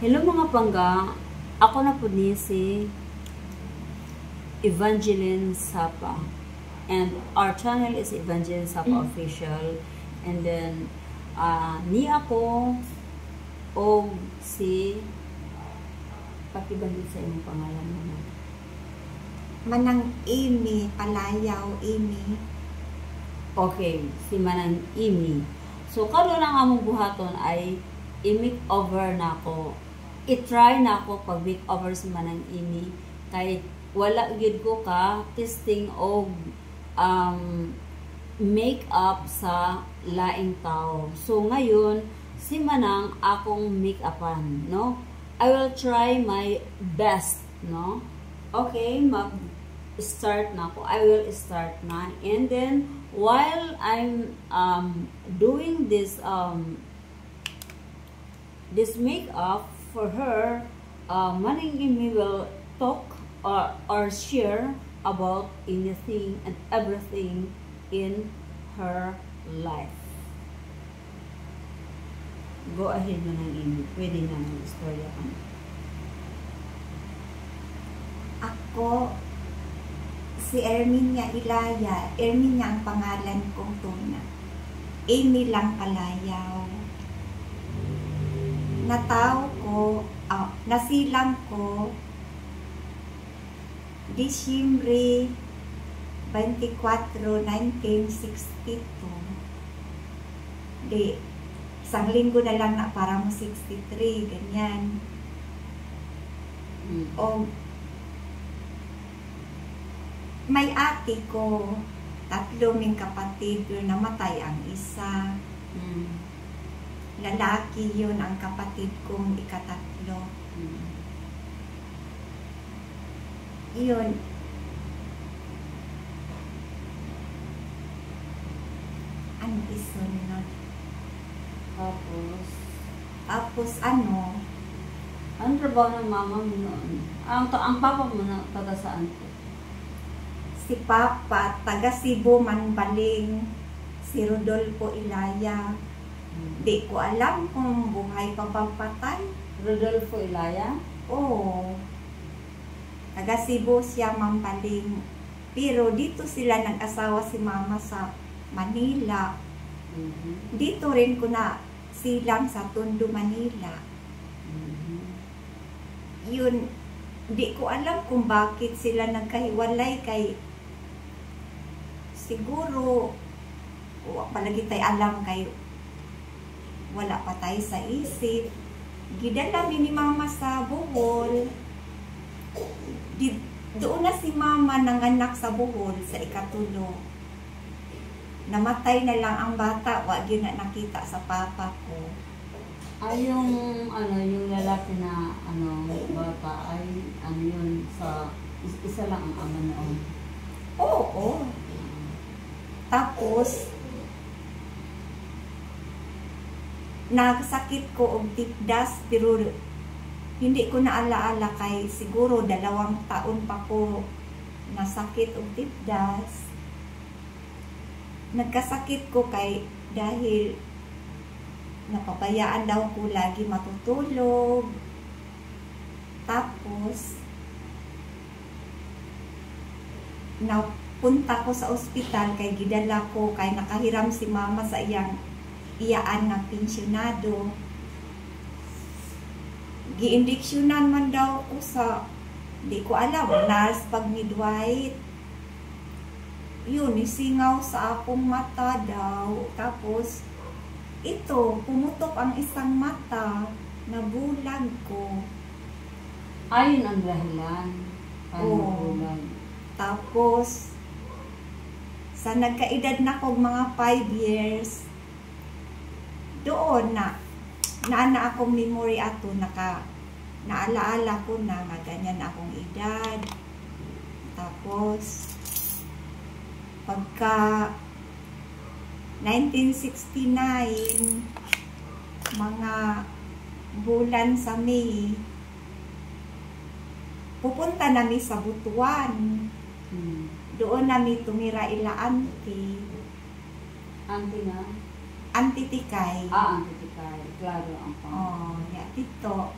Hello mga pangga, ako na po ni si Evangeline Sapa, and our channel is Evangeline Sapa Official. And then ni ako o si pakibalik sa imong pangalan mo. Manang Amy, Palayaw Amy. Okay, si Manang Amy. So karon lang among buhaton ay i-makeover na ako. I-try na ako pag makeover si Manang Amy kay wala gyud ko ka testing og makeup sa laing tao. So ngayon si Manang akong make-upan, no? I will try my best, no? Okay, mag-start na ako. I will start na. And then while I'm doing this this makeup for her, Manang Amy will talk or share about anything and everything in her life. Go ahead, Manang Amy. Pwede na ng istorya ka. Ako, si Erminia Ilaya. Erminia ang pangalan kong tuna. Amy lang Palayaw. Nasilang ko Disyembre 24, 1962. Isang linggo na lang na para mo 63, ganyan. O may ate ko, 3 ming kapatid, yun namatay ang isa. Lalaki yun ang kapatid kong ika-3. Yun. Ano isunod? Tapos ano? Anong trabaho ng mama mo noon? Ang papa mo na taga saan po? Si Papa, taga Cebu, Manbaling. Si Rodolfo Ilaya. Di ko alam kung buhay pa bang patay. Rodolfo Ilaya? Oo. Taga Cebu siya, Manbaling. Pero dito sila nag-asawa si Mama sa Manila. Dito rin ko na silang sa Tondo, Manila. Yun, di ko alam kung bakit sila nagkahiwalay kay siguro palagi tayo alam kayo wala pa tayo sa isip. Gidala ni Mama sa Bohol. Doon na si Mama nanganak sa Bohol sa ika-3. Namatay na lang ang bata, wag yun na nakita sa papa ko. Ay, yung lalaki na bata ay yun sa isa lang ang ama noon. Oo. Tapos nagsakit ko og tipdas pero hindi ko naalaala kay siguro 2 taon pa ko nasakit og tipdas. Nagkasakit ko kay dahil napabayaan daw ko lagi matutulog. Tapos napunta ko sa ospital kay gidala ko kay nakahiram si Mama sa iyaan ng pensyonado. Gi-injeksyonan man daw ko sa di ko alam, nurse pag midwife. Yun, isingaw sa akong mata daw. Tapos ito, pumutok ang isang mata, nabulag ko. Ayun ang dahilan. Oo. Tapos sa nagkaedad na kong mga 5 years, doon na akong memory ato, naalaala ko na ganyan akong edad. Tapos pagka 1969, mga bulan sa May, pupunta nami sa Butuan. Doon nami tumira ila auntie. Auntie na? Auntie Tikay. Auntie Tikay. Klaro ang pangalan. Oh, ya, dito.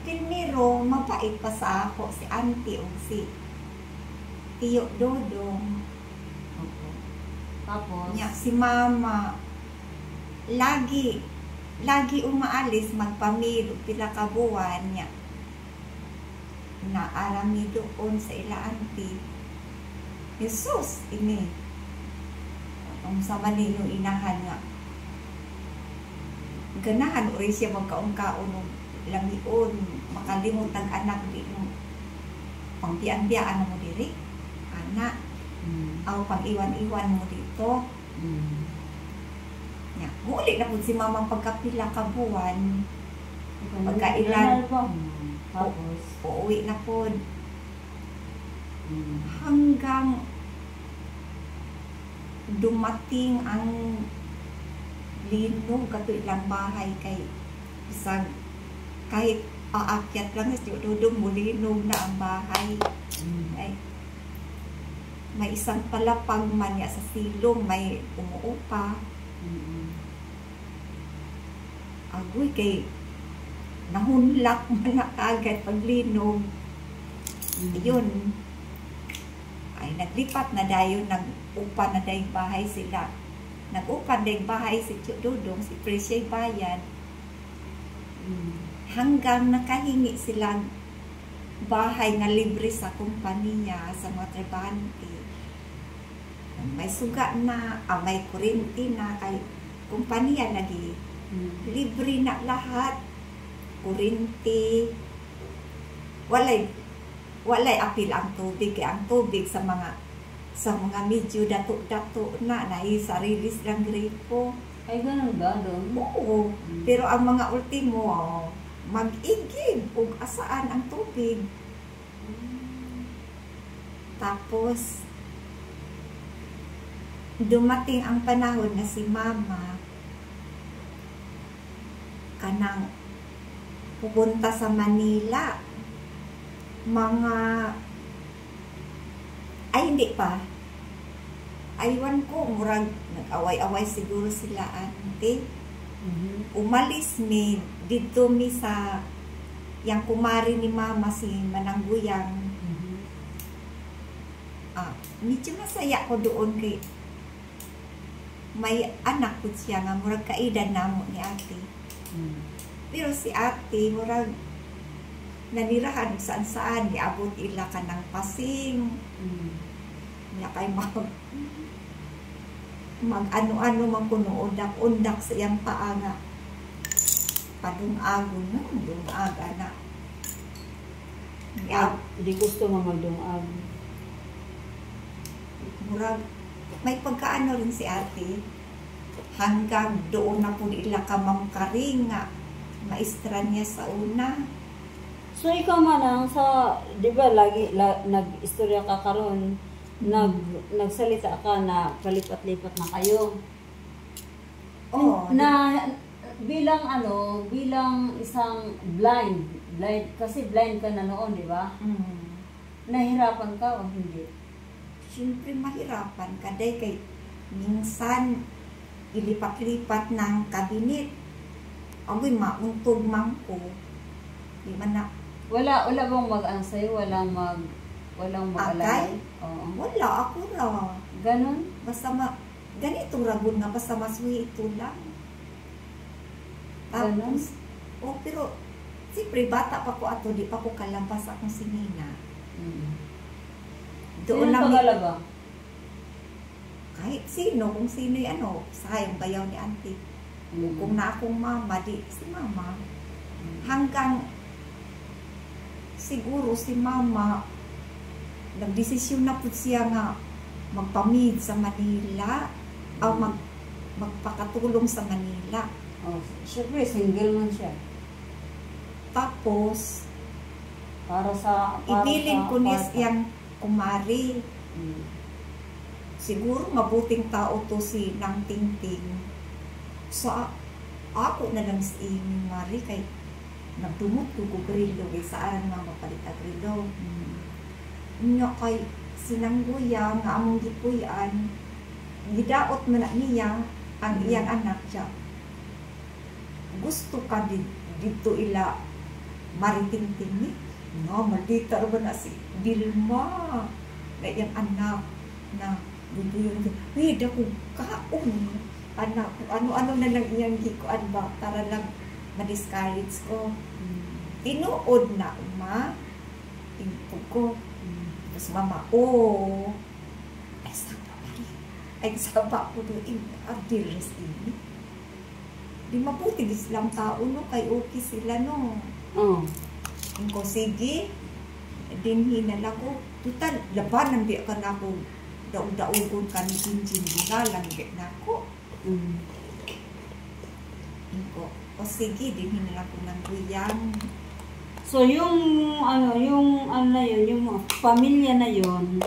Pilmiro, mabait pa sa ako si auntie o si Tiyo Dodong. Opo. Tapos, Nya, si mama, lagi umaalis magpamilo pila ka buwan niya. Naarami doon sa ila auntie. Jesus, ini. Ang sa Manilo inahan nga. Ganahan uri siya magkaon-kaon ng lamion, makalimot ang anak di mo. Pangbian-biaan mo diri, anak. Aw pang-iwan-iwan mo dito. Nya, muli na po si mamang pagkapila ka buwan. Pagkailan po. Tapos, uuwi na po. Hanggang dumating ang linog kato ilang bahay kay isang kahit aakyat lang sa Dudong mulinog na ang bahay. Ay, may isang palapag man ya sa silong, may umuupa. Agoy kay nahunlak man na agad paglinog. Yun. Ay, naglipat na dayon, nag-upa na dahil bahay sila. Nag-upa dahil bahay si Dudong, si Presya'y bayad. Hanggang nakahingi silang bahay na libre sa kumpanya, sa mga trabahante. May suga na, may kurinti na, kay kumpanya lagi. Libre na lahat. Kurinti. Walay apil ang tubig, kaya ang tubig sa mga medyo dato-dato na sarili silang gripo. ay ganun ba doon? Oo, pero ang mga ultimo mag-igib ug asaan ang tubig. Tapos dumating ang panahon na si mama kanang pupunta sa Manila. Hindi pa. Aywan ko, murag nag-away-away siguro sila ante. Umalis mi, dito mi sa yang kumari ni mama si Manangguyang. Medyo masaya ko doon kay may anak ko siya nga, murag kaedan namo ni ate. Pero si ate, murag nanirahan saan-saan, niabot ila ka ng Pasing. Niya kay mag-ano-ano man kuno undak sa iyang paa nga. Padungagon na, dungaga na. Hindi gusto mo magdungag. Murag, may pagkaano rin si ate. Hanggang doon na po ila ka mamkaring nga. Maestra niya sa una. So ikaw manang sa, di ba lagi nag-istorya ka karon, nagsalita ka na palipat-lipat na kayo. Oo. Bilang isang blind kasi blind ka na noon, di ba? Nahirapan ka o hindi? Siyempre mahirapan ka day kay minsan ilipat-lipat ng kabinet. Amoy mauntog man ko. Di man na Wala bang mag-ano sa'yo? Walang mag-alay? Oo. wala ako ra. Ganon? Basta ganitong ragon nga, basta maswi ito lang. Ganon? Tapos, pero siyempre bata pa ko ato, di pa ko kalampas akong sinina. Sino pagalaba? Kahit sino, kung sino sayang bayaw ni auntie. Kung na akong mama, di si mama. Hanggang siguro si mama nagdesisyon na po siya nga magpamid sa Manila o magpakatulong sa Manila. Siyempre, single man siya. Tapos Para sa ibilin ko niya kwarta. siyang kumari. Siguro mabuting tao to si Nang Tingting. Sa ako na lang si Mari kay nagdumot ko grilo kay saan nga mapalit ang grilo. Nya kay sinangguya nga among gipuy-an gidaot man na niya ang iyang anak siya. Gusto ka dito ila mariting-ting ni. No, maldita ba na si Dilma. Na yung anak na bubuyon ko. Wait, ako kaon. Anak, ano-ano na lang iyang gikuan ba para lang ma-discourage ko. Tinuod na uma. Tingpog ko. Tapos mama, ay saba ko doon. Abdilis ini. Di mabuti lang tao no. Kay okay sila no. Ko sige. Dinhin na lang ko. Tutal, labanan di ka na ko. Daog-daogon ka ni Jinjin. Dinalang di na ko. O sige, dinhin na lang ko ng guyang. So, yung pamilya na yun,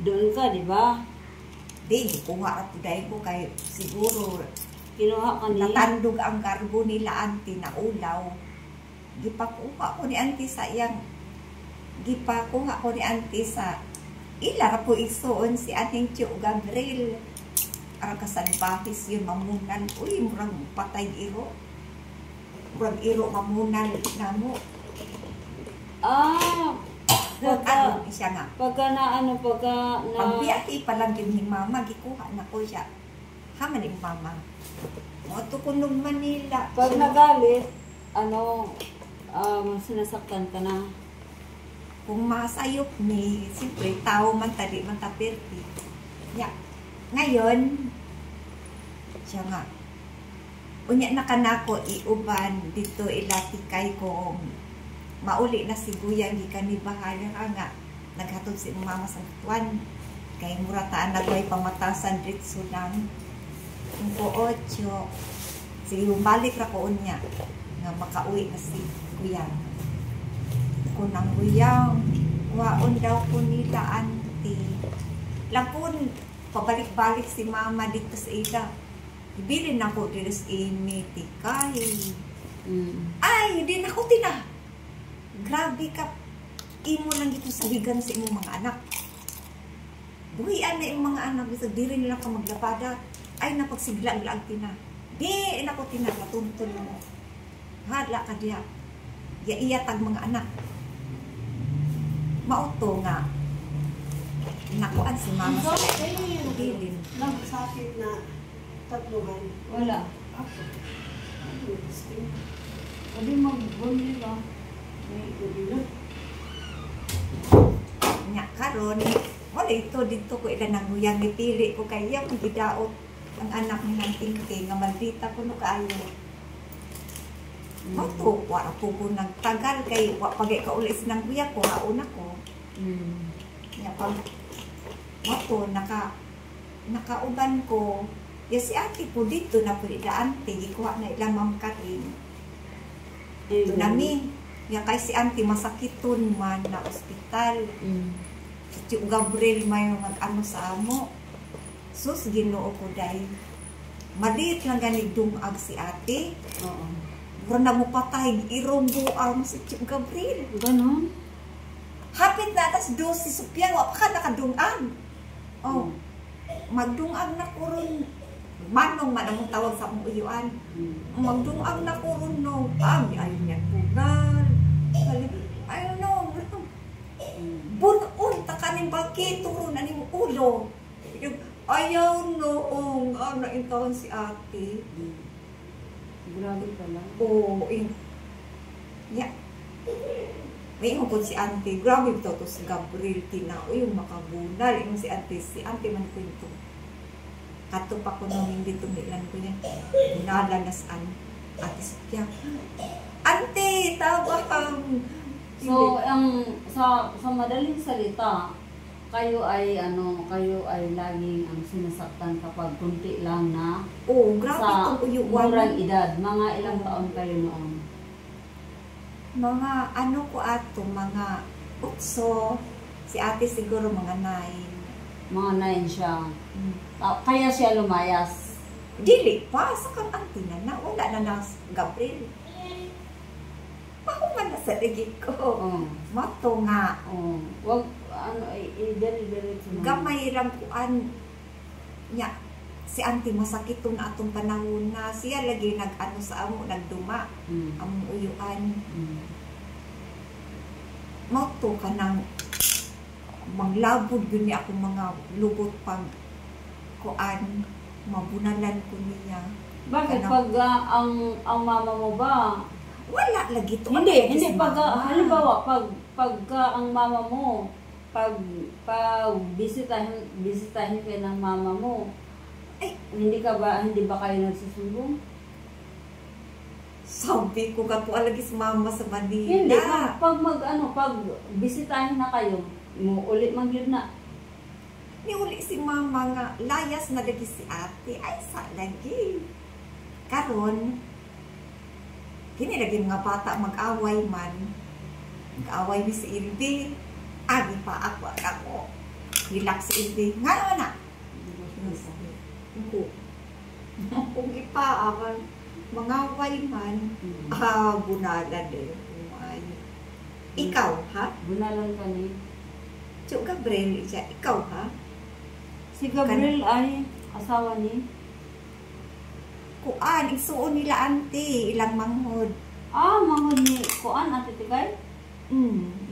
doon ka, di ba? Di, kuha at dahil ko kay siguro Kinuha ka niya. natandog ang garbo nila auntie na ulaw. Gipakuha ko ni auntie sa iyang gipakuha ko ni auntie sa ilara po isuon si ating Tio Gabriel. Ang kasalbahis yun, mamunan. Uy, murang patay iro. Murang iro mamunan na mo. Pagka Siya nga. pagka na Pagbiati pa lang yun ni mama, gikuha na ko siya. Haman yung mama. Moto ko nung Manila. pag nagalit, sinasaktan ka na. Kung masayop ni, siyempre, tao man tali, man tapirti. Yeah. Ngayon, siya nga. Unya na ka na ko, iuban, dito ilatikay ko, mauli na si Guyang, gikan ni Bahala nga. Naghatod si mama sa tuwan. Kay murataan na ko'y pamatasan dito lang. Kung ko 8, sige, balik ra ko unya. Nga makauwi na si Guyang. Kung ang Guyang, waon daw ko nila, auntie. Lapon, pabalik-balik si mama dito sa ila. Ibilin ako dito sa imitikay. Ay, hindi na ko tina. Grabe ka. Imo lang dito sa higan sa imong mga anak. Buhian na yung mga anak. Bisa diri nila ka maglapada. Ay, napagsigla-lag tina. Di, na ko tina. Matuntun mo. Hadla ka diya. Iiyatag mga anak. Mauto nga. Nakuan si mama sa bilin. Nagsakit na tatluhan. Wala. Ako. Pwede mag-bumili ka. May gulilo. Nya karon wala ito dito ko ilan ang huyang nipili ko kaya kung gidaot ang anak ni ng tingting nga maldita ko no kaayo. Moto wala po ko nagtagal kay wa pagay ka ulis ng kuya ko haon ako. Nya pag moto nakauban ko ya si ate po dito na po ila auntie gikuha na ilang Ma'am Karin. Ito nami ya kay si auntie masakiton man na ospital. Si Tio Gabriel may mag-ano sa amo. Sus, Ginoo ko dahil. Maliit lang ganig dumag si ate. Oo. Mura na mo patay, irombo ang si Tio Gabriel. Ganon? Hapit na atas 12 supya, wapa ka nakadungag. Oh, magdungag na ko ron. Manong man ang tawag sa mong uyuan. Magdungag na ko ron no. Ayaw niya pugal. Ayaw no. Bunon, takanin bakit, turo na ni mo ulo. Ayaw noong, naintawan si ate. Grabe pala. Oo, yeah. May hukod si ate, grabe ito to si Gabriel, tinao yung makabunal. Yung si ate man ko ito. Kato pa ko nung hindi tumilan ko yan. Nalanas ate Sofia. Ante, tawag. So, sa madaling salita, kayo ay laging sinasaktan kapag kunti lang na Grabe sa itong uyuan. murang edad. Mga ilang taon kayo noon? Mga mga 8. Si ate siguro mga 9. Mga 9 siya. Kaya siya lumayas. Dili pa, sa kang auntie na wala na Gabriel. Ako man nasa ligid ko. Mato nga. Wag, i-deli-deli. Gamay lang kuan. Ya, si auntie masakit na atong panahon na siya lagi nag-ano sa amo, nagduma. Among uyuan. mauto ka ng manglabod yun ni ako mga lubot pag kuan mabunalan ko niya. Bakit Ano? pag ang mama mo ba? Wala lagi to. Hindi pag halimbawa pagka ang mama mo pag bisitahin kayo ng mama mo, Ay. hindi ba kayo nagsusumbong? Sabi ko ka po lagi sa mama sa Manila. Hindi pag bisitahin na kayo, mo uli man yun na. Niuli si mama nga layas na lagi si ate. Ay sa lagi. Karon kini lagi mga bata mag-away man. Mag-away ni si Ilby. Agi pa ako. Relax si Ilby. Nga na. Kung ipaakan, mga wayman, bunalan eh. Ikaw, ha? Bunalan ka ni. So, Gabriel, siya, ikaw, ha? Si Gabriel ay asawa ni. Kuan, isuon nila ante, ilang manghod. Manghod ni Kuan, Ate Tigay?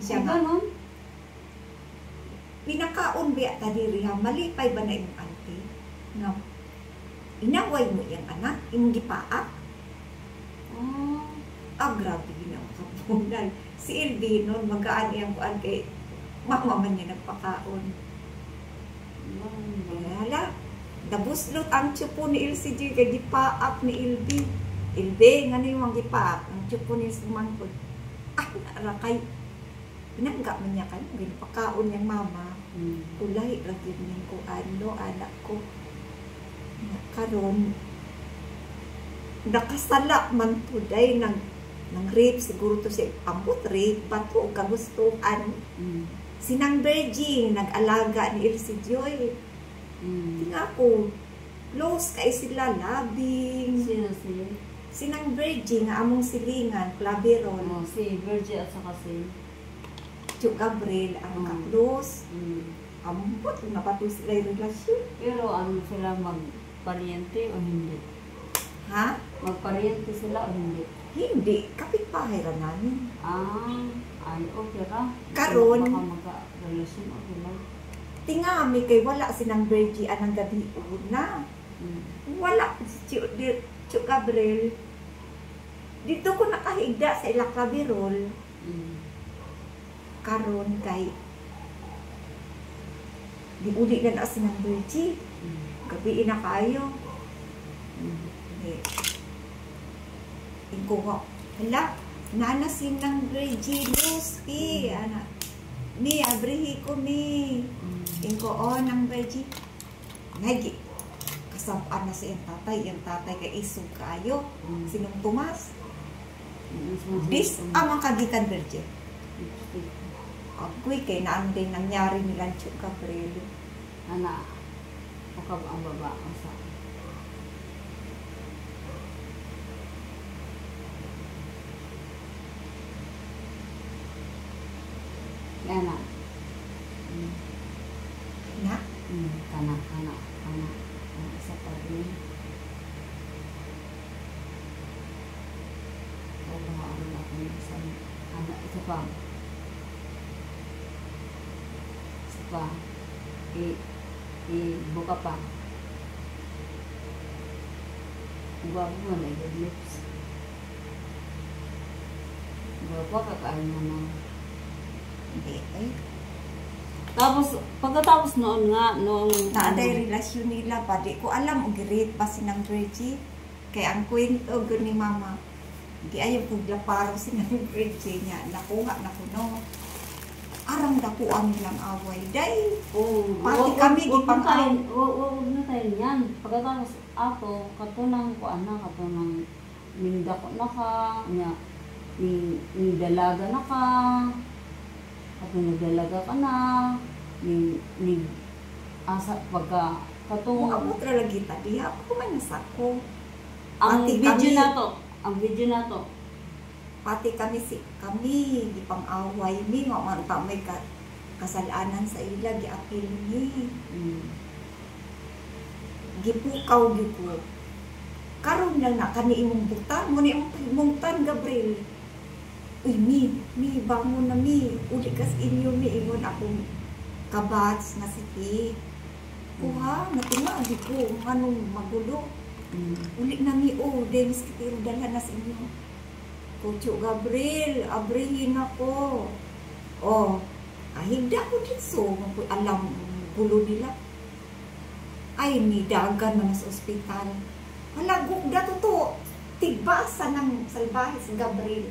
Siya nga. Ganon? Pinakaon biya ta diri ha, malipay ba na imong ante? No. Inaway mo yung anak, imong gipaak. Grabe ginang kapunan. Si Ilby noon, magaan iyang kuan kay mama man niya nagpakaon. Wala. Dabuslot ang tsupo ni LCG kay gipaak ni Ilby. Ilby, nga na yung gipaak. Ang tsupo ni Sumangkod. Narakay. Pinangga man niya kayo. Ginapakaon niyang mama. Kulay, lagi niya ko anak ko. Karon nakasala man today ng rape siguro to si ambot rape bato o kagustuhan. Sinang Virgin nag-alaga ni Elsie Joy. Tinga ko close kay sila labing. Sino? Sinang Virgin nga among silingan Claveron. Si Virgin at saka si Chu Gabriel ang ka-close. Ambot napato sila yung relasyon. Pero ano sila magpariente o hindi? Ha? Magpariente sila o hindi? Hindi, kapitbahay ra namin. Ay okay ra. Karon baka magka-relasyon o lang. tingami kay wala sinang Virgie anang gabi una. Wala si Chu Gabriel. Dito ko nakahigda sa ila Claverol. Karon kay di uli na sinang Virgie. Gabi na kayo. Ingko ko. Hala, nana sinang Virgie Luski. Ana. Mi abrihi ko mi. Ingko nang Virgie. Ngagi. Kasapaan na sa iyang tatay kay isog kayo. Sinong Tomas? Bis amang kagikan Virgie. Ako'y kay naan din nangyari nila Chu Gabriel. Ana, pakab ang baba ang sa. Ana. Na? Kana. Isa pa rin. Isa pa. Buka pa. Gwapo mo na yung lips. Gwapo kakain mo na. Hindi Tapos, pagkatapos noon nga, naaday relasyon nila pa. Di ko alam, ugirit pa sinang Virgie. Kaya ang kwento ni mama, di ayaw puglaparo sinang Virgie niya. Nakuha na ko no. Arang dakuan nilang away. Day, pati kami gipang-away. Huwag na tayo yan. Pagkatapos ato, katunang nindako na ka, nindalaga na ka, at nagdalaga ka na, asa pagka Kung abot ra lagi tadi, ako man nasako. ang Pati video na to, Pati kami gipang-away mi, nga man pa may kasalanan sa ila, giapil mi. Gipukaw ko. Karon lang na kani imong butan, mo ni imong tan Gabriel. Uy, mi, bangon na mi. Uli kas inyo mi, ingon akong kabats na si kuha, natinga, di ko, anong magulo. Uli na mi, Dennis kitiro, dalhan na sa inyo. Kucho Gabriel, abrihin ako. Higda ko din so, alam, gulo nila. Ay, ni dagan man sa ospital. Halagok da to, tigbasa ng salbahe si Gabriel.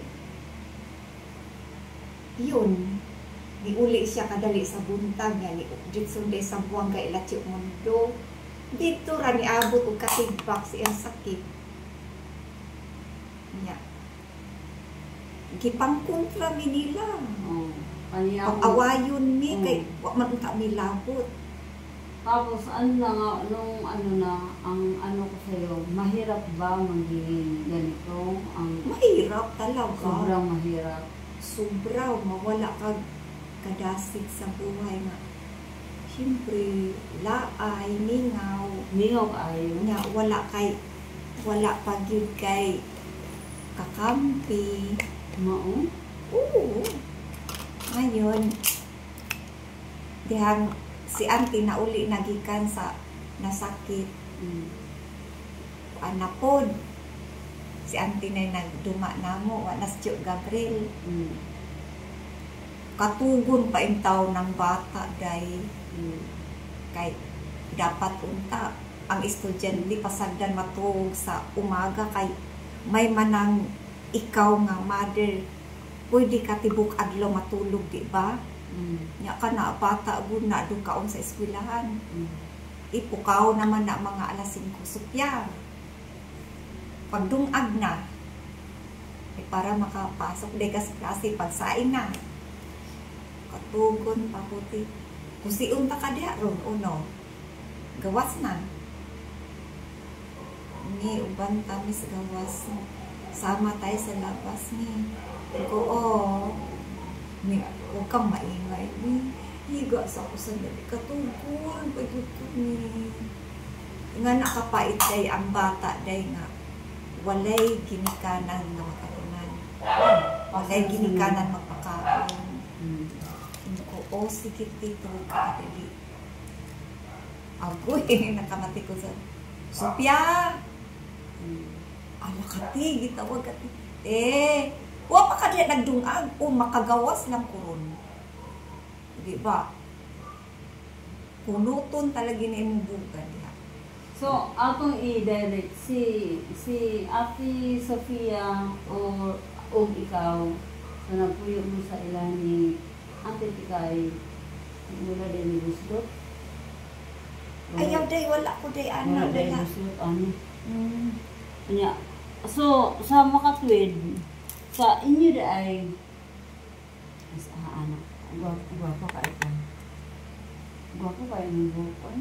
Yun, diuli siya kadali sa buntag niya, ni Jitsunde sa buwang kay Lachi Mundo. Dito ra ni abot og katigbak siyang sakit. Niya. Gipangkontra mi nila. Pag-awayon mi kay wa man ta mi labot. Tapos ano na nga, nung ano na, ang ano ko sa'yo, mahirap ba maging ganito? Mahirap talaga. Sobrang mahirap. Sobrang mawala kag kadasig sa buhay nga. Siyempre, laay, mingaw. Mingaw kaayo. Nga, wala pagyud kay kakampi. Mao? Oo. Ngayon, dihang si auntie na uli nagikan sa nasakit. Anapod. Si auntie na nagduma na mo, wanas Tio Gabriel. Katugon pa yung taon ng bata, day. Kay dapat unta ang estudyante pasagdan matulog sa umaga kay may manang ikaw nga mother pwede ka tibok adlaw matulog, di ba? Nya ka na bata gun na do kaon sa eskwelahan. Ipukaw naman na mga alas 5 supya. Pagdungag na para makapasok de ka sa klase pagsaing na. Katugon pa puti. Kusi unta ka diha ron uno. Gawas na. Ni uban kami sa gawas. Sama tayo sa labas ni. Ko ni o kang maingay ni. Higa sa ako sa dali katugon pagkutod ni. Nga nakapait day ang bata day nga walay ginikanan na makatunan. Walay ginikanan magpakaon. Sige dito ka dali. Ako nakamati ko sa Sophia. Ala kati, gitawag kati. Wa pa ka diya nagdungag o makagawas lang kuron. Di ba? Punuton talaga na imong buka diha. So, atong i-direct si Ate Sofia o ikaw sa napuyo mo sa ilan ni Ate Tikay mula din ni Gustot. Ayaw day, wala ko day ano. Wala din Gustot, ano. Kanya, so, sa makatwid, sa inyo da ay anak, gwapo ka ito. Gwapo kayo ng buhok.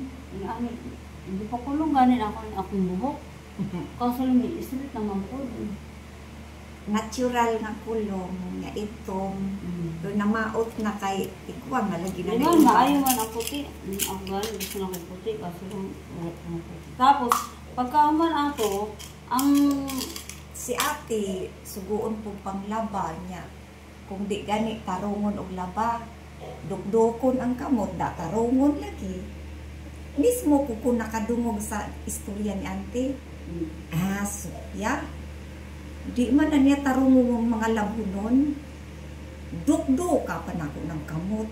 Hindi pa kulong ganin ako ng akong buhok. Kaso lang may islit naman po. Natural na kulong nga itong doon na maot na kay tigwang na lagi na Ngayon, maayo man ang puti. Ang gano'n, gusto na kong puti. Kaso lang, wala ang puti. Tapos, pagkaaman ato, ang si ate, suguon po panglaba niya. Kung di gani, tarungon og laba. Dukdukon ang kamot, da tarungon lagi. Mismo ko kung nakadungog sa istorya ni ante. Sophia. Di man na niya tarungon mga labunon. Dukdo ka pa na ko ng kamot.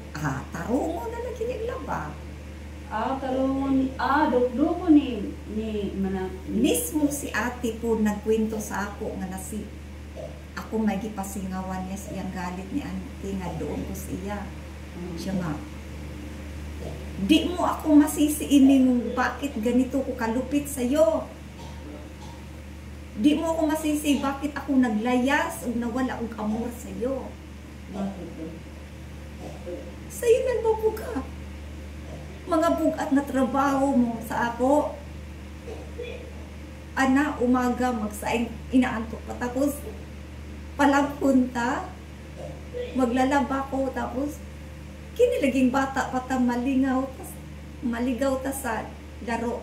Tarungon na lagi ni laba. tarungon, dukdo ko ni mana. Mismo si ate po nagkwento sa ako nga nasi ako may gipasingawan niya siyang galit ni auntie nga doon ko siya. Siya nga, di mo ako masisiining bakit ganito ko kalupit sa'yo. Di mo ako masisi bakit ako naglayas o nawala og amor sa'yo. Sa'yo nagbabuga. Mga bugat na trabaho mo sa ako. Ana, umaga magsaing inaantok pa tapos palagpunta maglalaba ko tapos kinilaging bata pata maligaw ta sa laro.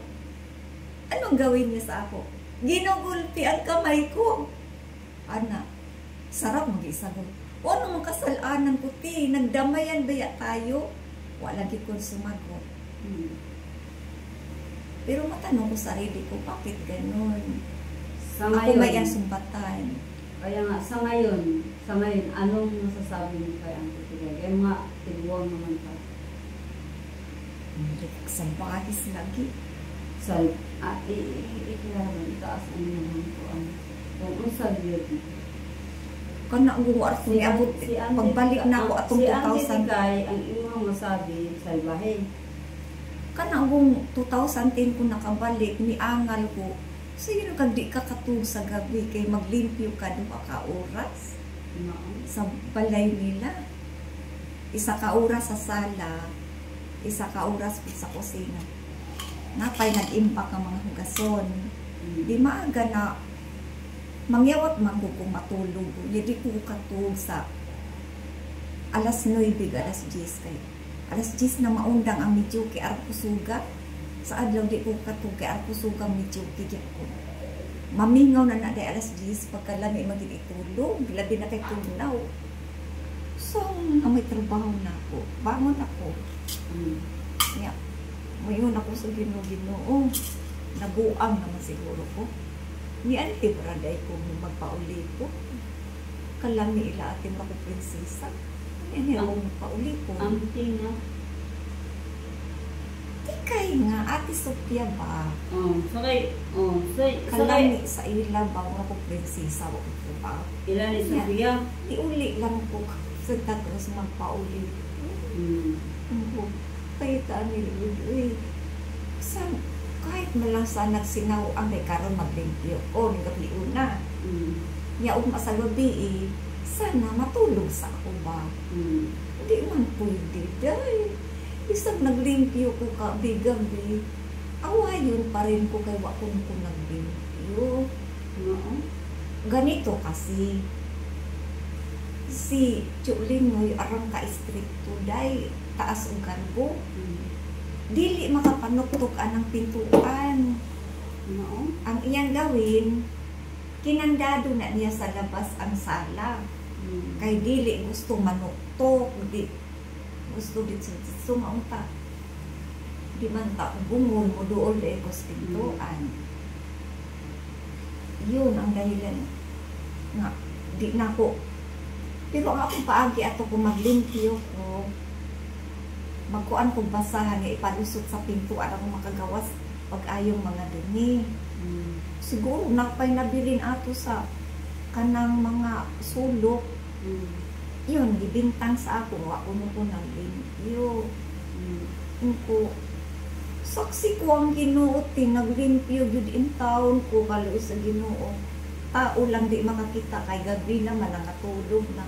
Anong gawin niya sa ako? Ginugulpi ang kamay ko. Ana, Sarap mag-isagot. O naman kasalanan ko ti, nagdamayan baya tayo. Wala lagi ko sumagot. Pero matanong ko sarili ko, bakit ganun? Sa Ako may ngayon, sumbatan. kaya nga, sa ngayon, anong masasabi mo kay Auntie Tigay? Kaya mga tiguang naman pa. Sa bagis lagi. Sa, ikilala, itaas ang naman ko ang kung sa beauty. Kana ang guwar ko niabot. Pagbalik na ako atong Si Auntie 2000. Tigay, ang imong masabi, salbahe. Kana ang 2010 ko nakabalik, niangal ko. Sige kag di ka katug sa gabi kay maglimpyo ka duha ka oras sa balay nila. Isa ka oras sa sala, isa ka oras sa kusina. Napay nag-impact ang mga hugason. Di maaga na mangyawat man ko kung matulog. Hindi ko katug sa alas 9, alas 10 kay alas 10 na maundang ang medyo kay Arpusuga. Sa adlaw di ko katug kay Arpusuga medyo kigya ko. Mamingaw na na alas 10 pagkalami magitulog, labi na kay tunaw. So, may trabaho na ako. Bangon ako. Yeah. Mayon ako sa Ginoo. Nabuang naman siguro ko. Ni Auntie Braday ko magpauli ko. Kalami ila ating ako prinsesa. Yan ako magpauli ko. Auntie nga. Kay nga, Ate Sophia ba? Sakay, Kalami sa ila ba ako prinsesa ko ba? Ilan ni Sophia? Iuli lang ko sa Tagros magpauli. Kaya taan nila, uy, kahit malasa nagsinaw ang may karon maglimpyo o nagabliw na. Niya sa gabi sana matulog sa ako ba? Hindi man pwede dahil isang naglimpyo ko ka bigabi, awayon pa rin ko kay wakon ko naglimpyo. Ganito kasi si Chulingoy arang ka-stricto day taas ang karbo. Dili makapanuktok anang pintuan. Ang iyang gawin, kinandado na niya sa labas ang sala. Kay dili gusto manuktok, gusto dito sumaunta. Di man ta bungol mo doon ekos pintuan. Yun ang dahilan nga di na ko. Pero ang akong paagi ato kung maglimpyo ko, magkuan kong basahan nga ipalusot sa pintuan ako makagawas pag ayong mga dumi. Siguro napay nabilin ato sa kanang mga sulok. Yun, gibintang sa ako, ako mo ko nang limpyo. Ko, saksi ko ang Ginoo, naglimpyo yun in taon ko, kaloy sa Ginoo. Tao lang di makakita, kay gabi naman nangatulog na.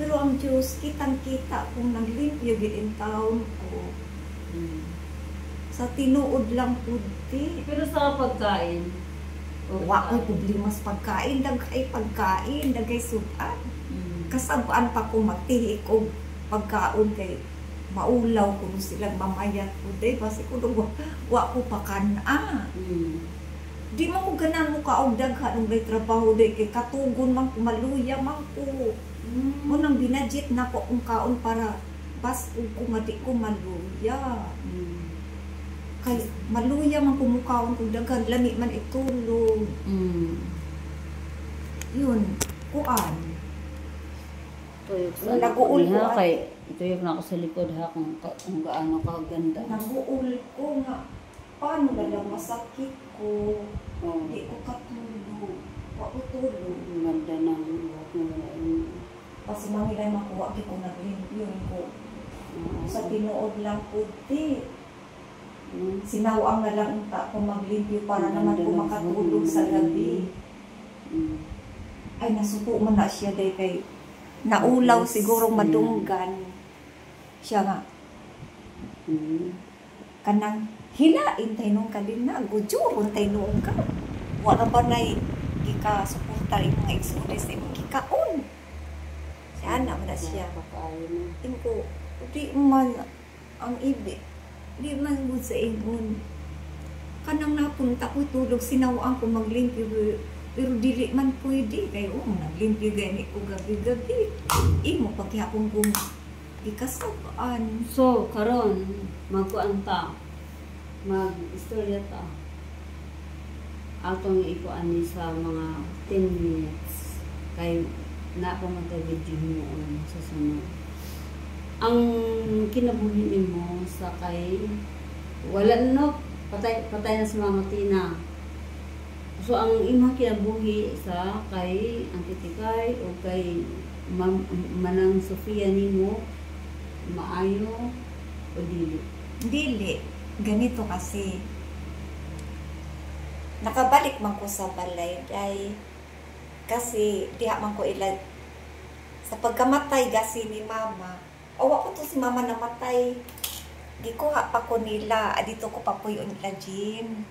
Pero ang Diyos, kitang-kita kung naglimpyo yun in taon ko. Sa tinuod lang puti. Pero sa pagkain, Wako'y problema sa pagkain, dagay pagkain, dagay sudan. Kasabaan pa ko magtihi ko pagkaon kay maulaw ko silang mamayat ko day basi ko wa ko pa kana. Di man ko ganan mo kaog daghan ng may trabaho day kay katugon man ko maluya man ko. Mo nang binadget na ko ang kaon para bas ko madi ko maluya. Kay maluya man ko mukaon ko daghan lami man itulog. Yun, kuan. tuyok sa Nag-uul ha, ko, kay tuyok na ako sa likod ha, kung gaano kaganda. Nabuul ko nga, paano na lang masakit ko, Oh, hindi ko katulog, wa ko tulog. ganda ng buhok mo na yun. Kasi mangilay makuha ko naglimpyo ko. Sa tinuod lang puti. Sinawang na lang unta ko maglimpyo para naman ko makatulog sa gabi. Ay, nasuko man na siya day kay naulaw siguro madunggan. Siya nga, kanang hilain tayo nung kalina, gujuron tayo nung ka. Wala ba na ika-suporta yung mga exodus ay magkikaon. Siya na man na siya. Tingin ko, di man ang ibig. Di man mo sa ingon. Kanang napunta ko tulog, sinawaan ko maglimpyo. Pero dili man pwede kay naglimpyo gani ko gabi-gabi. Imo paghapon kung ikasabaan. So, karon magkuan ta. Mag-istorya ta. Atong ikuan ni sa mga 10 minutes. Kay na pa man tayo video mo sa sunod. Ang kinabuhi nimo sa kay wala no patay na si Mama Tina. So ang imong kinabuhi sa kay ang titikay o kay Manang Sofia nimo maayo o dili? Dili. Ganito kasi. Nakabalik man ko sa balay ay kasi diha man ko ila sa pagkamatay gasi ni Mama. Awa ko to si Mama namatay. Gikuha pa ko nila. Adito ko pa po yung nila, Jean.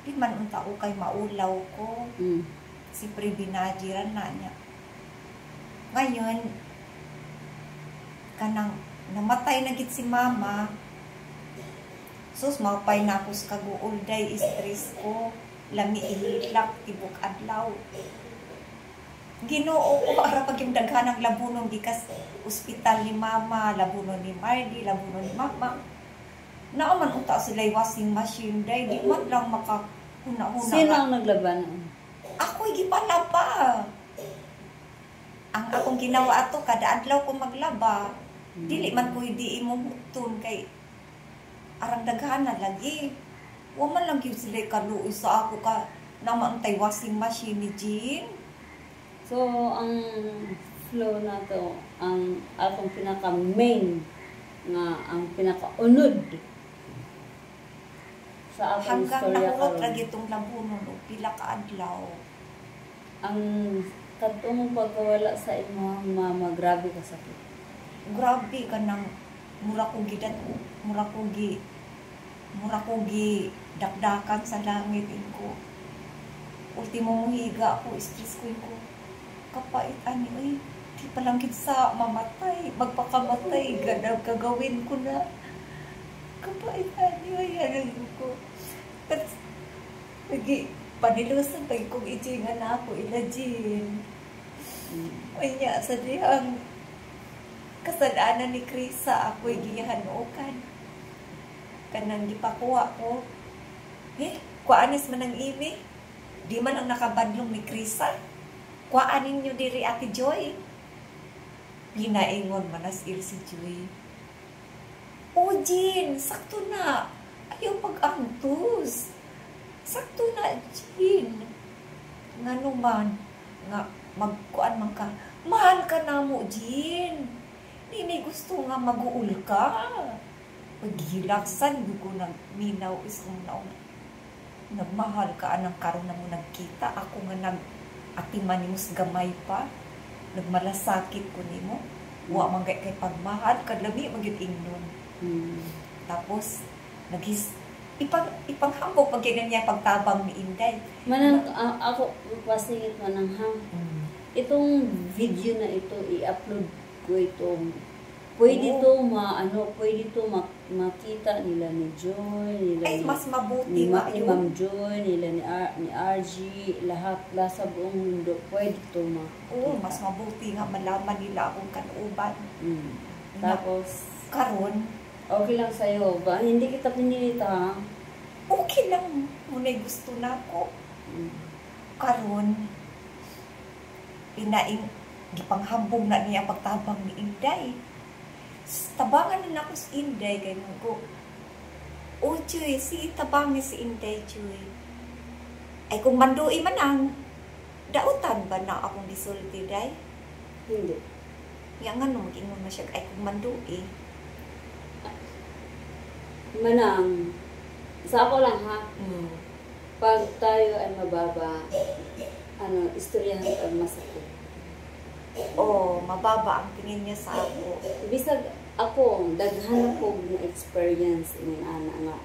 Di man unta ko kay maulaw ko. Si Prebinajiran na niya. Ngayon, kanang namatay na gid si Mama. Sus, mapay na ako sa kaguulday, stress ko. Lami ihilak, tibok adlaw. Ginoo ko para pag yung daghanang labunon gikas ospital ni Mama, labunon ni Mardy, labunon ni Mama. Naaman unta sila washing machine day, di man lang makahuna-huna. Sino ang naglaban? Ako'y gipalaba. Ang akong ginawa ato kada adlaw ko maglaba. Dili man ko di imo hutun kay arang daghana lagi. Wa man lang gyud sila kaluoy sa ako ka namantay washing machine ni Jean. So, ang flow na to, ang atong pinaka-main nga, ang pinaka-unod sa atong hanggang istorya nakuha karon. lagi itong labunon o pila ka adlaw. Ang katong pagkawala sa imong mama, grabe ka sakit. Grabe ka nang mura ko gi dakdakan sa langit ko. Ultimo mo higa ko, stress ko kapait ani oy di pa lang gid sa mamatay magpakamatay gagawin ko na kapait ani oy ano ko tapos lagi panilusan pa kong ijingan na ako ila Jean oy niya sa dihang kasalanan ni Krisa ako'y gihanukan kanang gipakuha ko kuanis man ang imi di man ang nakabadlong ni Krisa kuaanin nyo diri Ate Joy. Ginaingon manas si Joy. O Jean, sakto na. Ayaw pag-antos. Sakto na, Jean. Nga naman, nga magkuan man ka. Mahal ka na mo, Jean. Nini gusto nga mag-uul ka. Paghilaksan, ko nagminaw isang naon. Nagmahal ka anang karon na mo nagkita. Ako nga atiman ni mo sa gamay pa, nagmalasakit ko ni mo, wa man kay pagmahal, kadlami magyud ingnon. Tapos, ipanghambog pag niya pagtabang ni Inday. Manang, ako, pasingit mananghang. Itong video na ito, i-upload ko itong, pwede to makita nila ni Joy, nila Ay, mas mabuti ni Ma'am Joy, nila ni RG, lahat sa buong mundo, pwede to Oo, mas mabuti nga malaman nila akong kanuban. Tapos, karon, okay lang sa'yo ba? Hindi kita pinilita, ha? okay lang. Muna'y gusto na ako. Karon, gipanghambong na niya pagtabang ni Inday. Tabangan na ako si Inday kay ko. O Joy, tabang ni si Inday, Joy. Ay kung mandui man ang dautan ba na akong gisulti, Day? Hindi. Nga nga no, mag-ingon na siya, ay kung mandui. Manang, sa ako lang ha, pag tayo ay mababa, istoryahan pag masakit. Mababa ang tingin niya sa ako. Bisag ako, daghan ko ng experience ng ana nga.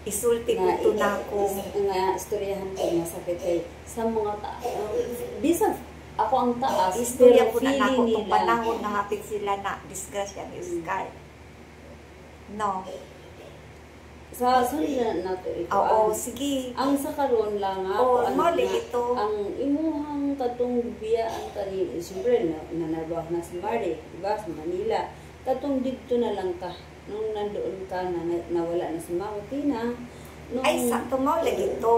Isulti ko ito na ako. Nga, istoryahan ko masakit kay sa mga bisag ako ang taas, Istorya pero ko na ako feeling itong nila. panahon na hapit sila na disgrasya ni Oscar. No. Sa sunod na to ito. Oo, sige. Ang sa karon lang nga, Oo, ano mali na, ito. ang imuhang katong biyaan kani, siyempre, nanarbaho na si Mari, diba, sa Manila. Katong dito na lang ka, nung nandoon ka, nawala na si Mama Tina, nung Ay, sakto mo, lagi ito.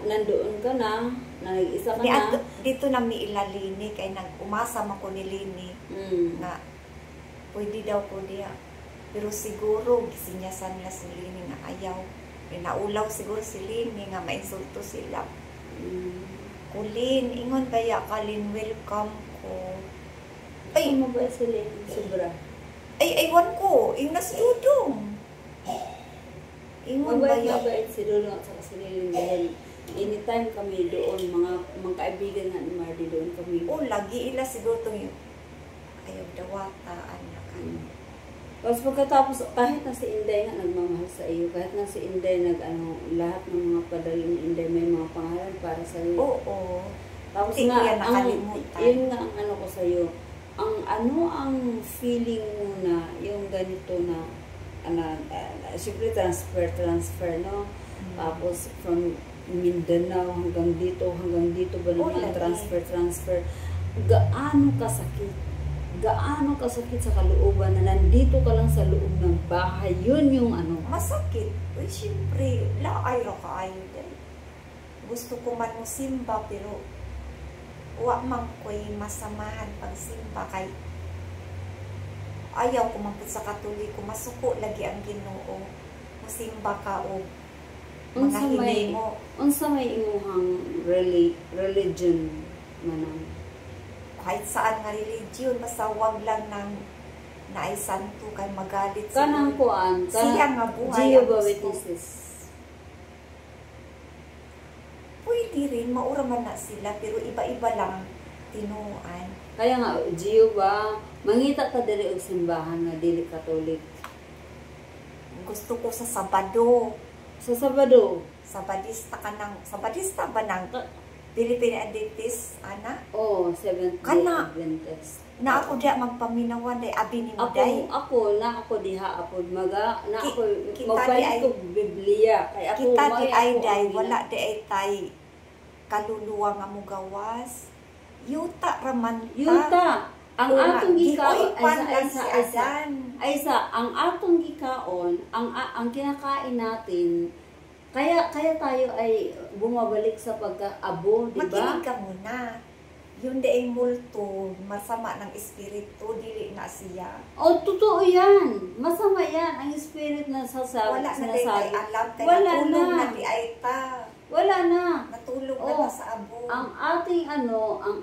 nandoon ka na nag-isa ka na. Dito na mi ilalini, kay nag-umasa ko ni Lini, nga, pwede daw ko diya. Pero siguro, gisinyasan nila si Lini nga ayaw. Naulaw siguro si Lini nga mainsulto sila. Kulin, ingon kaya Kalin, welcome ko. Ay, mo ba sila sobra? Ay, aywan ko, ingnas dudong. Ingon kaya. Mabait si Dudong at saka si Lilin dahil anytime kami doon, mga kaibigan nga ni Marty doon kami. Oh, lagi ila siguro itong yung ayaw dawata, anak. Tapos pagkatapos, kahit na si Inday nga nagmamahal sa iyo, kahit na si Inday lahat ng mga padala ni Inday may mga pangalan para sa iyo. Oo. Tapos Hindi ko nga, yan nakalimutan. yun nga ang ano ko sa iyo, ang feeling mo na, yung ganito na, siyempre transfer, no? Tapos from Mindanao hanggang dito ba naman transfer. Gaano kasakit sa kalooban na nandito ka lang sa loob ng bahay. Yun yung ano. Masakit. Uy, siyempre, laay ra kaayo din. Gusto ko man mo simba, pero wa man ko'y masamahan pag simba kay ayaw ko man po sa Katoliko. Masuko lagi ang Ginoo. Musimba ka o mga hinimo. Unsa may imuhang religion manang? Kahit saan nga religion, basta wag lang ng naisanto kay magalit Kanang kuan, siya nga buhay. Jehovah's Witnesses. Pwede rin, maura man na sila, pero iba-iba lang tinuan. Kaya nga, Jehovah, mangita ka diri og simbahan nga dili Katolik. Gusto ko sa Sabado. Sa Sabado. Sabadista ba nang Philippine Adventist, ana? Oh, Seventh-day Kana. Adventist. Na ako diya magpaminawan day abi ni Muday. Ako diha apod Kita magpalit di ko Biblia kay ako Kita di ay day wala di ay tay kaluluwa nga mo gawas. Yuta raman ta. Yuta. Ang atong gikaon ay sa ang atong gikaon, ang kinakain natin. Kaya tayo ay bumabalik sa pagkaabo, di ba? Makinig ka muna. Yun di ay multo, masama ng espiritu, dili na siya. Oh, totoo yan. Masama yan. Ang spirit na sasabi. Wala na tayo alam, kaya wala natulog na. na di ay ta. Wala na. Natulog na sa abo. Ang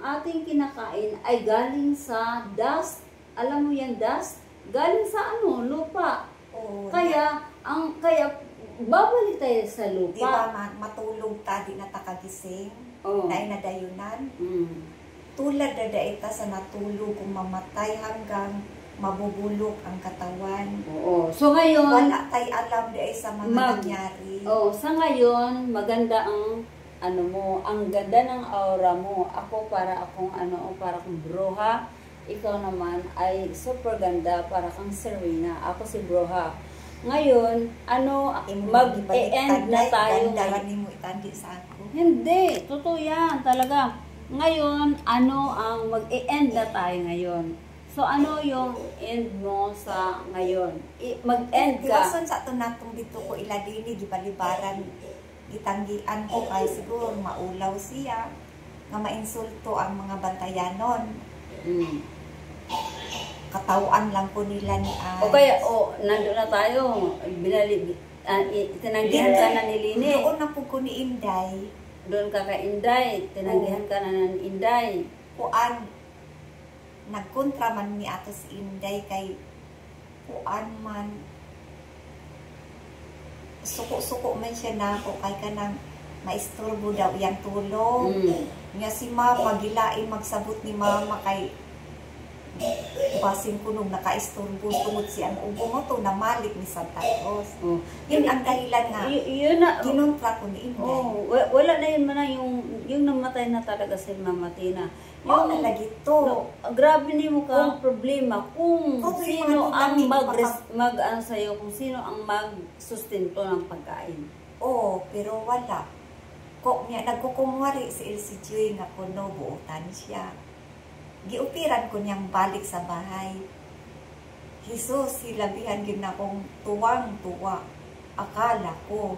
ating kinakain ay galing sa dust. Alam mo yan, dust? Galing sa lupa. Oh, Kaya babalik tayo sa lupa. Di ba matulog ta, di na takagising? Oh. Dahil nadayunan? Tulad na daita sa natulog kung mamatay hanggang mabubulok ang katawan. Oo. So ngayon, wala tayo alam di ay sa mga nangyari. Oh, sa ngayon, maganda ang ang ganda ng aura mo. Ako para akong para akong Broha. Ikaw naman ay super ganda para kang Serena. Ako si Broha. Ngayon, mag-e-end na tayo. Ganda mo itandi sa ako. Hindi, totoo yan, talaga. Ngayon, ang mag-e-end na tayo ngayon. So, ano yung end mo sa ngayon? Mag-end ka. Iwasan sa ito natong dito ko iladini, gibalibaran, gitanggian ko kay siguro maulaw siya, nga mainsulto ang mga bantayanon. Katawan lang po nila ni Ay. O kaya, nandun na tayo. Tinanggihan ka na ni Lini. Doon na po ko ni Inday. Doon ka kay Inday. Tinanggihan ka na ni Inday. Kuan, nagkontra man ni ato si Inday kay kuan man. Suko-suko man siya na ako kay kanang maisturbo daw iyang tulong. Nga si Mama, gilain magsabot ni Mama kay Basin ko nung naka-istorbo tungod si ang ubo mo to, namalik ni Santa Cruz. Oh. Yun ang dahilan nga. Yun na. Kinontra ko ni Inday. Oh, wala na yun man yung namatay na talaga si Mama Tina. Yung nalagi to. No, grabe ni mo ka problema kung sino ang ano sa'yo, kung sino ang mag-sustento ng pagkain. Oo, pero wala. Nagkukumwari si Elsie Joy nga kuno, buutan siya. Giupiran ko niyang balik sa bahay. Jesus, hilabihan yun akong tuwang-tuwa. Akala ko,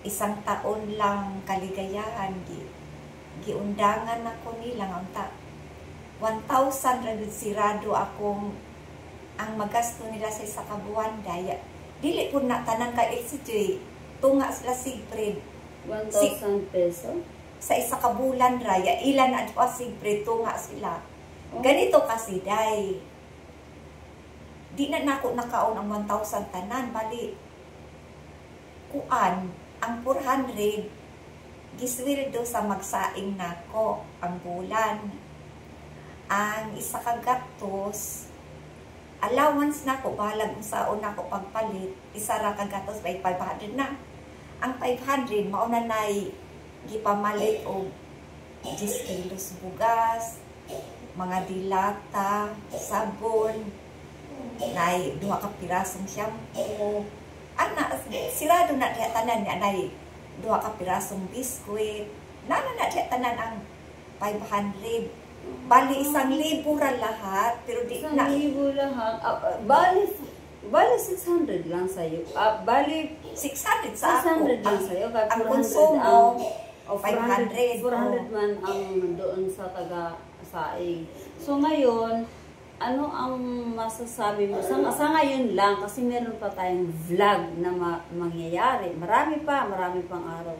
1 taon lang kaligayahan. Giundangan ako nilang ang 1,000 ragid sirado akong ang magasto nila sa isa ka buwan. Daya, dili po na tanan ka Elsie Joy. Tunga sila Sigfrid. 1,000 peso? Sa isa ka bulan raya, ilan na pa Sigfrid, tunga sila. Oh. Ganito kasi, day. Di na nako nakaon ang 1,000 tanan. Bali, kuan, ang 400, gisweldo sa magsaing nako ang bulan. Ang isa ka gatos, allowance nako, balag saon nako pagpalit, isa ra ka gatos by 500 na. Ang 500, mauna na'y gipamalit o 10 kilos bugas, mga dilata, sabon, na'y 2 ka pirasong shampoo. Sirado na diya tanan niya, na'y 2 ka pirasong biskwit. Na diya tanan ang 500. Bali, 1,000 ra lahat, pero di na. 1,000 lahat. Bali 600 lang sa'yo. Bali 600 sa ako. 600 lang sa'yo. Ang konsumo, 500 man ang doon sa taga-saing. So ngayon, ano ang masasabi mo? Sa ngayon lang, kasi meron pa tayong vlog na mangyayari. Marami pang araw.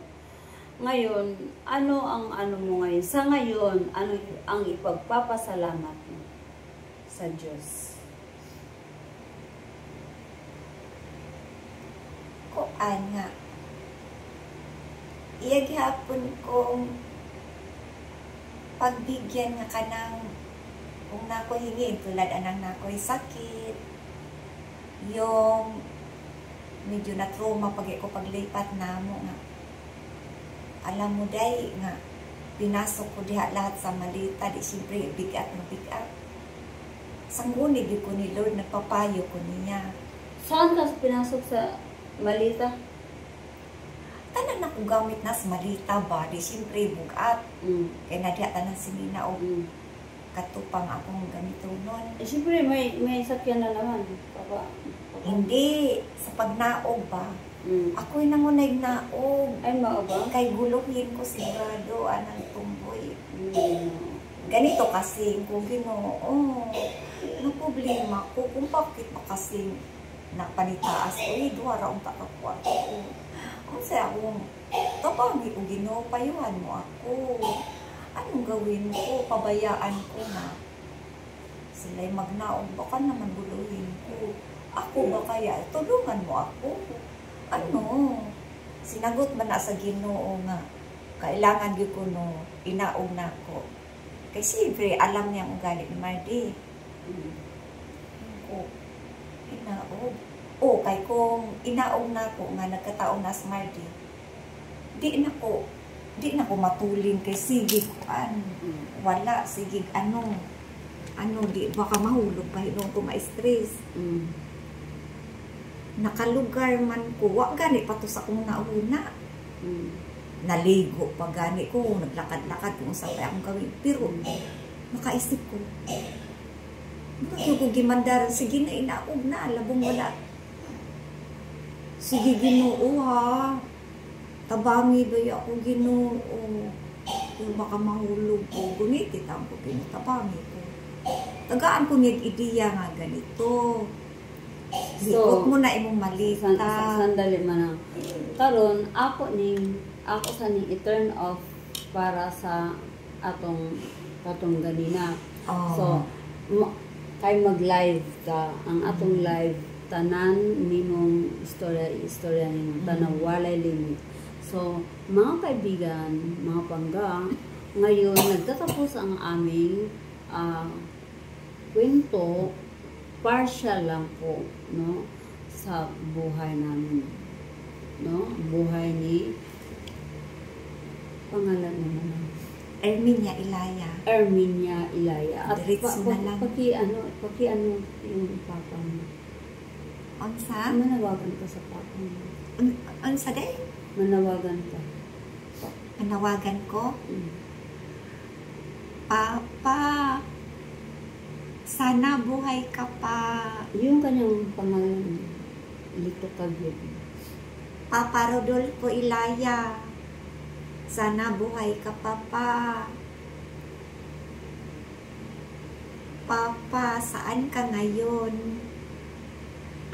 Ngayon, ano ang ano mo ngayon? Sa ngayon, ano ang ipagpapasalamat mo sa Diyos? Kuan nga. Iyaghapon kong pagbigyan nga kanang kung nako hingin tulad anang nako'y sakit, yung medyo na trauma pag ko paglipat na mo nga. Alam mo day nga, pinasok ko diha lahat sa malita, di siyempre bigat na bigat. Sanggunig ko ni Lord, nagpapayo ko niya. Saan ka pinasok sa malita? Tanan ako gamit na sa malita ba, di siyempre bugat. Kaya na diha tanan sinina o katupang akong ganito nun. Eh, siyempre may sakyan na naman. Papa. Hindi, sa pagnaog ba? Ako'y nangunay naog. Ay, mao ba? Kay guluhin ko sigurado anang tumboy. Ganito kasi, kung Ginoo, no problema ko, kung bakit ba kasi napanitaas ko, duwara ang takakwarto ko. Kung sa akong, tabangi ko Ginoo, payuhan mo ako. Anong gawin ko? Pabayaan ko na. Sila'y magnaog, baka naman guluhin ko. Ako ba kaya? Tulungan mo ako. Ano? Sinagot man na sa Ginoo nga. Kailangan yun ko no, inaog na ako. Kasi siyempre, alam niya ang ugali ni Mardy. Inaog. Kay kung inaog na ako nga, nagkataon na sa Mardy, di na ko matuling kay sigig wala sigig ano di baka mahulog pa hinong ko ma-stress. Nakalugar man ko wa gani pa to sa kung nauna. Naligo pa gani ko, naglakad-lakad kung saan pa akong gawin, pero makaisip ko bakit ko gimandar, sige na inaog na, labong wala, sige Ginoo ha, tabangi ba ako Ginoo, kung baka mahulog ko, gunitit ang ko pinatabangi ko. Tagaan ko niyag ideya nga ganito. Likot mo na imong malita. Sandali man ang karon ako sa ning i-turn off para sa atong ganina. So kay mag-live ka, ang atong live tanan nimong istorya nimong tanan walay limit. So, mga kaibigan, mga pangga, ngayon nagtatapos ang aming kwento, partial lang po, no, sa buhay namin, no, buhay ni, pangalan naman, Erminia Ilaya. Erminia Ilaya. At Diretso na lang. paki ano yung papa mo. Unsa? Manawagan ka sa papa mo. Unsa day? Manawagan ka. Panawagan ko? Mm. Papa, sana buhay ka pa. Yung kanyang pangalan, Lito Kagib. Papa Rodolfo Ilaya, sana buhay ka pa pa. Papa, saan ka ngayon?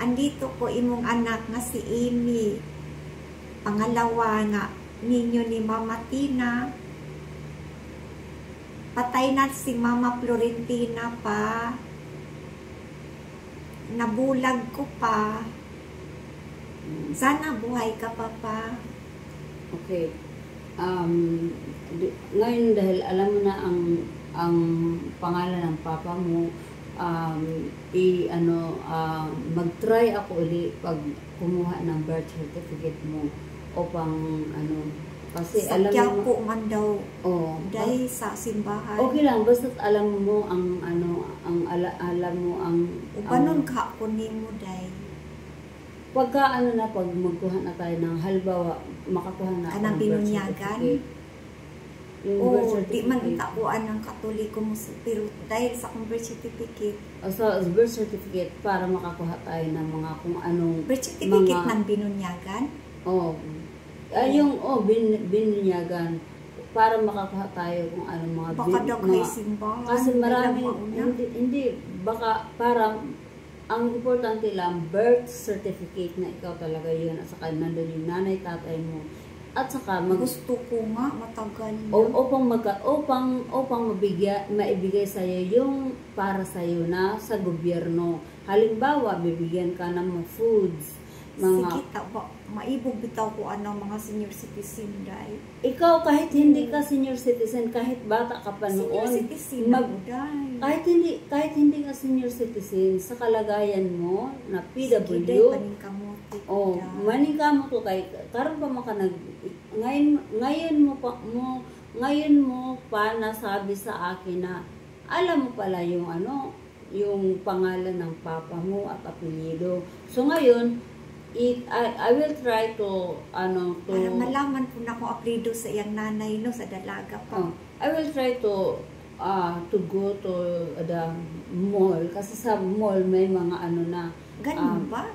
Andito ko imong anak nga si Amy. Pangalawa nga ninyo ni Mama Tina. Patay na si Mama Florentina pa. Nabulag ko pa. Sana buhay ka pa pa. Okay. Ngayon dahil alam mo na ang pangalan ng papa mo, mag-try ako ulit pag kumuha ng birth certificate mo upang kasi Sa alam mo Quiapo man daw. oh, Dahil sa simbahan. okay lang basta alam mo alam mo ang Upanon ka ko nimo day. pagka pag magkuha na tayo ng halimbawa makakuha na ako Kanang ng birth binunyagan? certificate. Yung O, birth di man certificate. takuan ng Katoliko mo pero dahil sa akong birth certificate. Sa birth certificate para makakuha tayo ng mga kung anong Birth certificate mga ng binunyagan? binunyagan para makakuha tayo kung anong mga Baka daw kay simbahan. kasi maraming Kailang mauna. hindi baka para ang importante lang birth certificate na ikaw talaga yun at saka nandun yung nanay tatay mo at saka Gusto ko nga matagal na. upang maibigay sa iyo yung para sa iyo na sa gobyerno. Halimbawa, bibigyan ka ng mga foods, mga Sige, maibog bitaw ko mga senior citizen dahil. ikaw kahit hindi ka senior citizen, kahit bata ka pa Senior noon, citizen dahil. kahit hindi ka senior citizen sa kalagayan mo na Sige, PW, dahil paningkamuti ko dahil. maning ka mo to kay karon pa maka ngayon mo pa nasabi sa akin na alam mo pala yung yung pangalan ng papa mo at apelyido. So ngayon I will try to Para malaman ko na kung aprido sa iyang nanay sa dalaga pa. I will try to go to the mall kasi sa mall may mga na Ganun ba?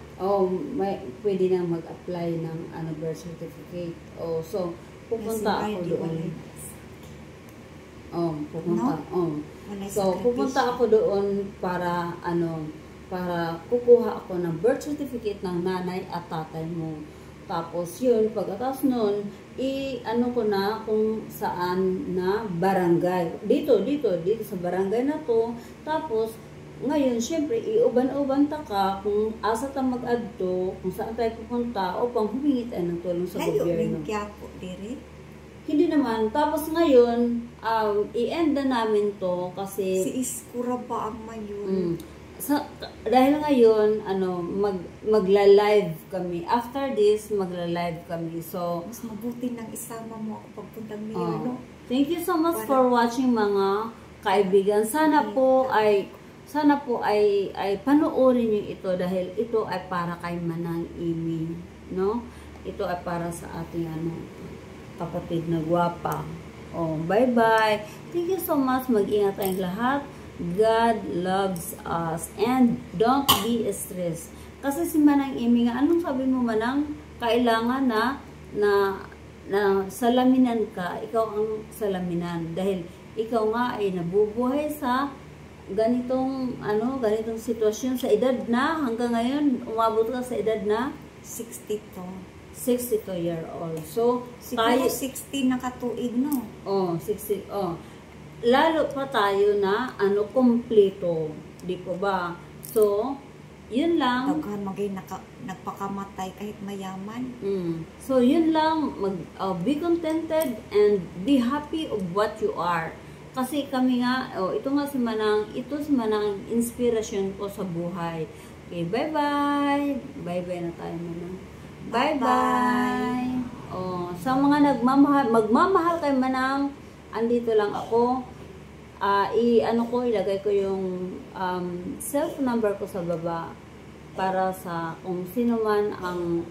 may pwede nang mag-apply ng birth certificate. So pupunta ako doon. Pupunta. So pupunta ako doon para para kukuha ako ng birth certificate ng nanay at tatay mo. Tapos yun, pagkatapos nun, ko na kung saan na barangay. Dito sa barangay na to. Tapos, ngayon, syempre, iuban-uban ta ka kung asa ta mag-adto, kung saan tayo pupunta, upang humingi tayo ng tulong sa Layo gobyerno. rin Quiapo, dire. Hindi naman. Tapos ngayon, i-end na namin to kasi Si Iskura ba ang mayon? dahil ngayon magla-live kami. After this, magla-live kami. So, Mas mabuti nang isama mo ako pagpuntang mayon. thank you so much for watching mga kaibigan. Sana po ay panoorin niyo ito dahil ito ay para kay Manang Amy, no? Ito ay para sa ating kapatid na gwapa. Bye-bye. Thank you so much. Mag-ingat tayong lahat. God loves us and don't be stressed. Kasi si Manang Amy nga, anong sabi mo Manang? Kailangan na salaminan ka. Ikaw ang salaminan dahil ikaw nga ay nabubuhay sa ganitong sitwasyon sa edad na hanggang ngayon umabot ka sa edad na 62. 62-year-old. So, Siguro 60 na katuig, no? 60. Lalo pa tayo na kompleto, di po ba? So, yun lang. Daghan magay nagpakamatay kahit mayaman. So, yun lang. Be contented and be happy of what you are. Kasi kami nga, ito nga si Manang, ito si Manang inspirasyon ko sa buhay. Okay, bye-bye. Bye-bye na tayo, Manang. Bye-bye. Sa mga magmamahal kay Manang, andito lang ako. Ilagay ko yung cell number ko sa baba para sa kung sino man ang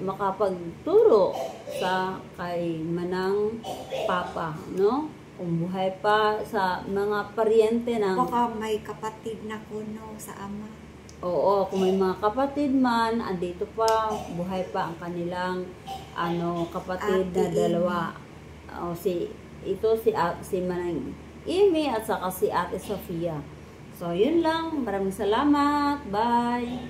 makapagturo sa kay Manang Papa, no? Kung buhay pa sa mga paryente ng Baka may kapatid na kuno sa ama. Oo, kung may mga kapatid man, andito pa, buhay pa ang kanilang kapatid na Ate dalawa. Si Manang Amy at saka si Ate Sofia. So, yun lang. Maraming salamat. Bye!